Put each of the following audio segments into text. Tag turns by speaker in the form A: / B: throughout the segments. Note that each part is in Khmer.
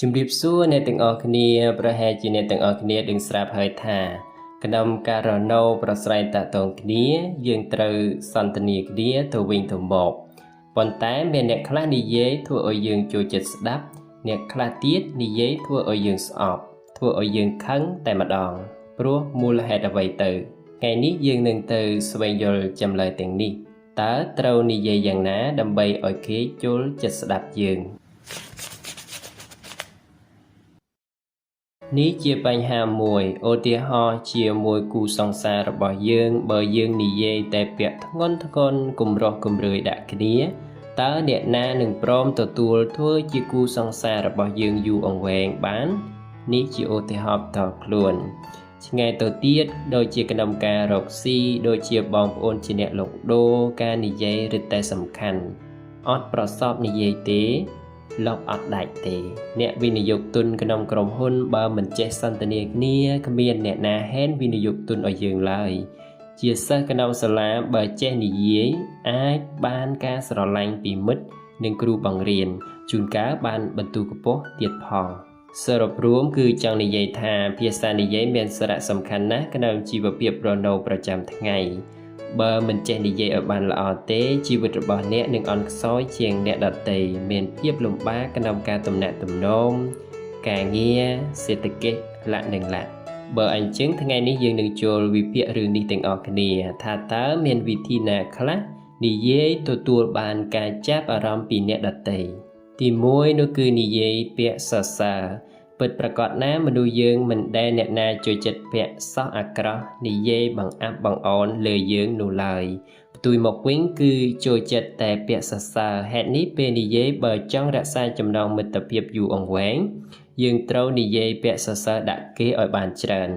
A: ជំរាបសួរអ្នកទាំងអស់គ្នាប្រហែលជាអ្នកទាំងអស់គ្នាដឹងស្រាប់ហើយថាក្នុងការរណោប្រស្រ័យតាក់ទងគ្នាយើងត្រូវសន្ទនាគ្នាទៅវិញទៅមកប៉ុន្តែមានអ្នកខ្លះនិយាយធ្វើឲ្យយើងចូលចិត្តស្ដាប់អ្នកខ្លះទៀតនិយាយធ្វើឲ្យយើងស្អប់ធ្វើឲ្យយើងខឹងតែម្ដងព្រោះមូលហេតុអ្វីទៅថ្ងៃនេះយើងនឹងទៅស្វែងយល់ចម្លើយទាំងនេះតើត្រូវនិយាយយ៉ាងណាដើម្បីឲ្យគេចូលចិត្តស្ដាប់យើងនេះជាបញ្ហាមួយឧទាហរណ៍ជាមួយគូសង្សាររបស់យើងបើយើងនិយាយតែពាក្យធ្ងន់គំរោះគំរើយដាក់គ្នាតើអ្នកណានឹងព្រមទទួលធ្វើជាគូសង្សាររបស់យើងយូរអង្វែងបាននេះជាឧទាហរណ៍តខ្លួនឆ្ងាយទៅទៀតដូចជាក្នុងការរកស៊ីដូចជាបងប្អូនជាអ្នកលក់ដូរការនិយាយរឹតតែសំខាន់អត់ប្រសពនិយាយទេលបអត់ដាច់ទេអ្នកវិនិយោគទុនក្នុងក្រុមហ៊ុនបើមិនចេះសន្ទនាគ្នាគ្មានអ្នកណាហែនវិនិយោគទុនឲ្យយើងឡើយជាសិស្សក្នុងសាលាបើចេះនិយាយអាចបានការស្រឡាញ់ពីមិត្តនិងគ្រូបង្រៀនជួនកាលបានបន្ទូខ្ពស់ទៀតផងសរុបរួមគឺចង់និយាយថាភាសានិយាយមានសារៈសំខាន់ណាស់ក្នុងជីវភាពរស់នៅប្រចាំថ្ងៃបើមិនចេះនិយាយឲ្យបានល្អទេជីវិតរបស់អ្នកនឹងអន់ខ្សោយជាងអ្នកដទៃមានភាពលំបាកក្នុងការទំនាក់ទំនងការងារសេដ្ឋកិច្ចលក្ខណៈបើអញ្ចឹងថ្ងៃនេះយើងនឹងចូលវិភាគរឿងនេះទាំងអស់គ្នាថាតើមានវិធីណាខ្លះនិយាយទទួលបានការចាប់អារម្មណ៍ពីអ្នកដទៃទី1នោះគឺនិយាយពាក្យសរសើរពិតប្រាកដណាមនុស្សយើងមិនដែលអ្នកណាចូលចិត្តពាក្យសោះអាក្រក់និយាយបង្អាប់បង្អន់លើយើងនោះឡើយផ្ទុយមកវិញគឺចូលចិត្តតែពាក្យសរសើរហេតុនេះពេលនិយាយបើចង់រក្សាចំណងមិត្តភាពយូរអង្វែងយើងត្រូវនិយាយពាក្យសរសើរដាក់គេឲ្យបានច្រើន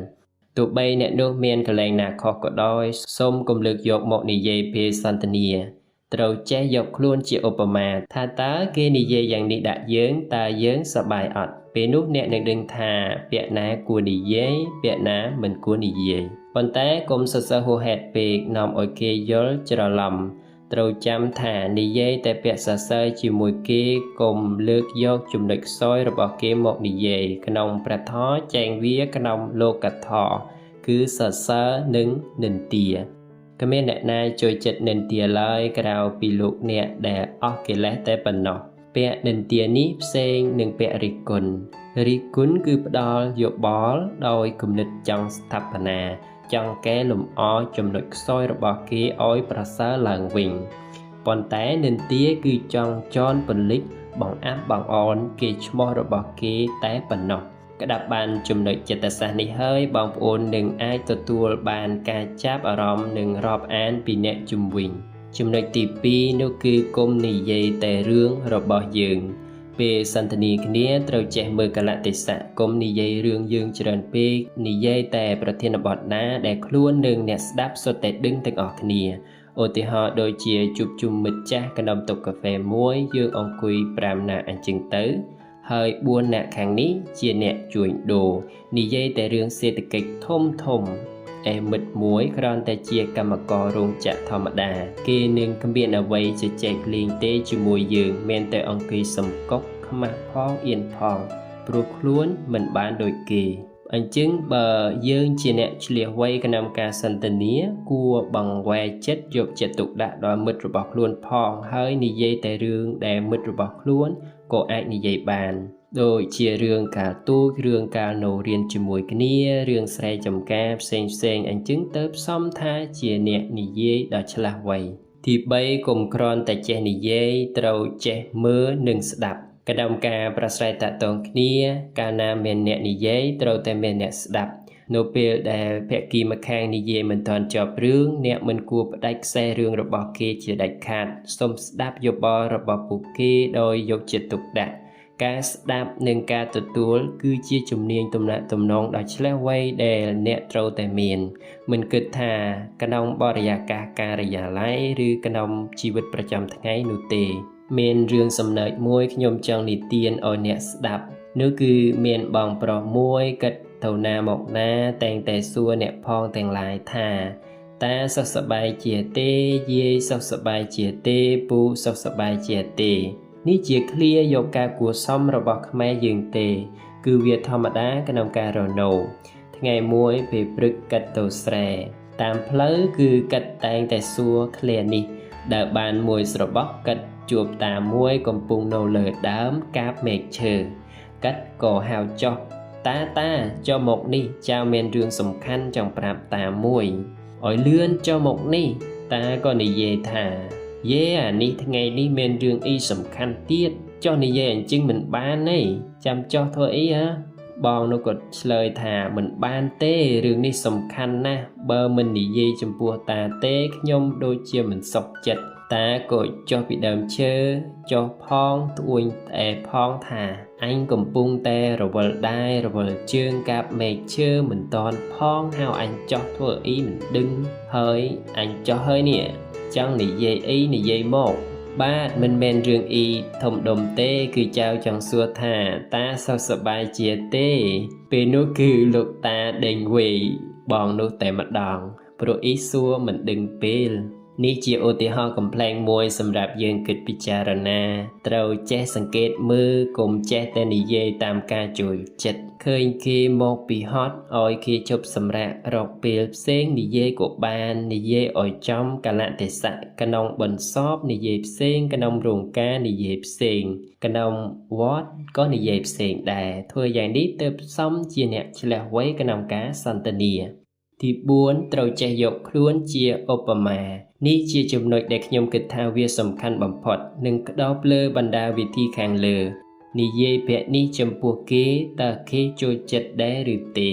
A: ទោះបីអ្នកនោះមានកលែងណាខុសក៏ដោយសូមកុំលើកយកមកនិយាយពេលសន្ទនាត្រូវចេះយកខ្លួនជាឧបមាថាតើគេនិយាយយ៉ាងនេះដាក់យើងតើយើងសប្បាយអត់ពេលនោះអ្នកនឹងដឹងថាពាក្យណាគួរនិយាយពាក្យណាមិនគួរនិយាយប៉ុន្តែកុំសរសើរហួសហេតុពេកនាំឲ្យគេយល់ច្រឡំត្រូវចាំថានិយាយតែពាក្យសរសើរជាមួយគេកុំលើកយកចំណុចខ្សោយរបស់គេមកនិយាយក្នុងព្រះធម៌ចែងវាក្នុងលោកធម៌គឺសរសើរនិងនិន្ទាគ្មានអ្នកណាចូលចិត្តនិន្ទាឡើយក្រៅពីលោកអ្នកដែលអស់កិលេសតែប៉ុណ្ណោះពាក្យនិន្ទានេះផ្សេងនឹងពាក្យរិះគន់គឺផ្ដល់យោបល់ដោយគំនិតចង់ស្ថាបនាចង់កែលម្អចំណុចខ្សោយរបស់គេឲ្យប្រសើរឡើងវិញប៉ុន្តែនិន្ទាគឺចង់ចនពន្លិចបង្អាប់បង្អន់គេឈ្មោះរបស់គេតែប៉ុណ្ណោះក្តាប់បានចំណុចចិត្តសាស្ត្រនេះហើយបងប្អូននឹងអាចទទួលបានការចាប់អារម្មណ៍និងរាប់អានពីអ្នកជុំវិញចំណុចទី2នោះគឺកុំនិយាយតែរឿងរបស់យើងពេលសន្ទនាគ្នាត្រូវចេះមើលកលៈទេសៈកុំនិយាយរឿងយើងច្រើនពេកនិយាយតែប្រធានបទណាដែលខ្លួននិងអ្នកស្ដាប់សុទ្ធតែដឹងទាំងអស់គ្នាឧទាហរណ៍ដូចជាជួបជុំមិត្តចាស់ក្នុងតុកាហ្វេមួយយើងអង្គុយ5នាក់អញ្ចឹងទៅហើយ4អ្នកខាងនេះជាអ្នកជួញដូរនិយាយតែរឿងសេដ្ឋកិច្ចធំមិត្តមួយគ្រាន់តែជាកម្មកររោងចក្រធម្មតាគេនឹងគ្មានអ្វីជជែកលេងទេជាមួយយើងមានតែអង្គុយសំកុកខ្មាស់ផងអៀនផងព្រោះខ្លួនមិនបានដូចគេអញ្ចឹងបើយើងជាអ្នកឆ្លៀសវៃក្នុងការសន្ទនាគួរបង្វែរចិត្តយកចិត្តទុកដាក់ដល់មិត្តរបស់ខ្លួនផងហើយនិយាយតែរឿងដែលមិត្តរបស់ខ្លួនក៏អាចនិយាយបានដូចជារឿងកាលទូចរឿងកាលនៅរៀនជាមួយគ្នារឿងស្រែចម្ការផ្សេងអញ្ចឹងទៅផ្សំថាជាអ្នកនិយាយដ៏ឆ្លាស់វៃទី3កុំគ្រាន់តែចេះនិយាយត្រូវចេះមើលនិងស្ដាប់ក្នុងការប្រស្រ័យតាក់ទងគ្នាកាលណាមានអ្នកនិយាយត្រូវតែមានអ្នកស្ដាប់នៅពេលដែលភាគីម្ខាងនិយាយមិនទាន់ចប់រឿងអ្នកមិនគួរផ្ដាច់ខ្សែរឿងរបស់គេជាដាច់ខាតសូមស្ដាប់យោបល់របស់ពួកគេដោយយកចិត្តទុកដាក់ការស្ដាប់និងការទទួលគឺជាជំនាញទំនាក់ទំនងដ៏ឆ្លាស់វៃដែលអ្នកត្រូវតែមានមិនគិតថាក្នុងបរិយាកាសការិយាល័យឬក្នុងជីវិតប្រចាំថ្ងៃនោះទេមានរឿងសំណើចមួយខ្ញុំចង់និទានឲ្យអ្នកស្ដាប់នោះគឺមានបងប្រុសមួយគិតទៅណាមកណាតែងតែសួរអ្នកផងទាំងឡាយថាតាសុខសប្បាយជាទេយាយសុខសប្បាយជាទេពូសុខសប្បាយជាទេ នេះជាឃ្លាយកការគួរសមរបស់ខ្មែរយើងទេគឺវាធម្មតាក្នុងការរនោថ្ងៃមួយពេលព្រឹកកាត់ទៅស្រែតាមផ្លូវគឺកាត់តែងតែសួរឃ្លានេះដើរបានមួយស្របោះកាត់ជួបតាមួយកំពុងនៅលើដើមកាបមែកឈើកាត់ក៏ហៅចុះតាចុះមកនេះចៅមានរឿងសំខាន់ចង់ប្រាប់តាមួយឲ្យលឿនចុះមកនេះតាក៏និយាយថាយេអានេះថ្ងៃនេះមានរឿងអីសំខាន់ទៀតចុះនិយាយអញ្ចឹងមិនបានទេចាំចុះធ្វើអីហ៎បងនោះក៏ឆ្លើយថាមិនបានទេរឿងនេះសំខាន់ណាស់បើមិននិយាយចំពោះតាទេខ្ញុំដូចជាមិនសុខចិត្តតាក៏ចុះពីដើមឈើចុះផងត្អួញត្អែផងថាអញកំពុងតែរវល់ដែររវល់ជើងកាបមែកឈើមិនតន់ផងហៅអញចុះធ្វើអីមិនដឹងហើយអញចុះហើយនេះចង់និយាយអីនិយាយមកបាទមិនមែនរឿងអីធំដុំទេគឺចៅចង់សួរថាតាសុខសប្បាយជាទេពេលនោះគឺលោកតាដេញវេបងនោះតែម្ដងព្រោះអ៊ីសួរមិនដឹងពេលនេះជាឧទាហរណ៍កំប្លែងមួយសម្រាប់យើងគិតពិចារណាត្រូវចេះសង្កេតមើលកុំចេះតែនិយាយតាមការចូលចិត្តឃើញគេមកពីហត់ឲ្យគេជប់សម្រាករកពេលផ្សេងនិយាយក៏បាននិយាយឲ្យចំកលៈទេសៈក្នុងបន្សពនិយាយផ្សេងក្នុងរោងការនិយាយផ្សេងក្នុងវត្តក៏និយាយផ្សេងដែរធ្វើយ៉ាងនេះទើបសមជាអ្នកឆ្លះវៃក្នុងការសន្ទនាទី4ត្រូវចេះយកខ្លួនជាឧបមានេះជាចំណុចដែលខ្ញុំគិតថាវាសំខាន់បំផុតនិងក្តោបលើបណ្ដាវិធីខាងលើនិយាយពាក្យនេះចំពោះគេតើគេចូលចិត្តដែរឬទេ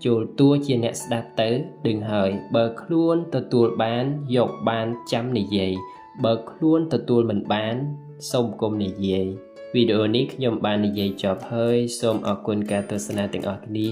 A: ចូលតួជាអ្នកស្ដាប់ទៅដឹងហើយបើខ្លួនទទួលបានយកបានចាំនិយាយបើខ្លួនទទួលមិនបានសូមកុំនិយាយវីដេអូនេះខ្ញុំបាននិយាយចប់ហើយសូមអរគុណការទស្សនាទាំងអស់គ្នា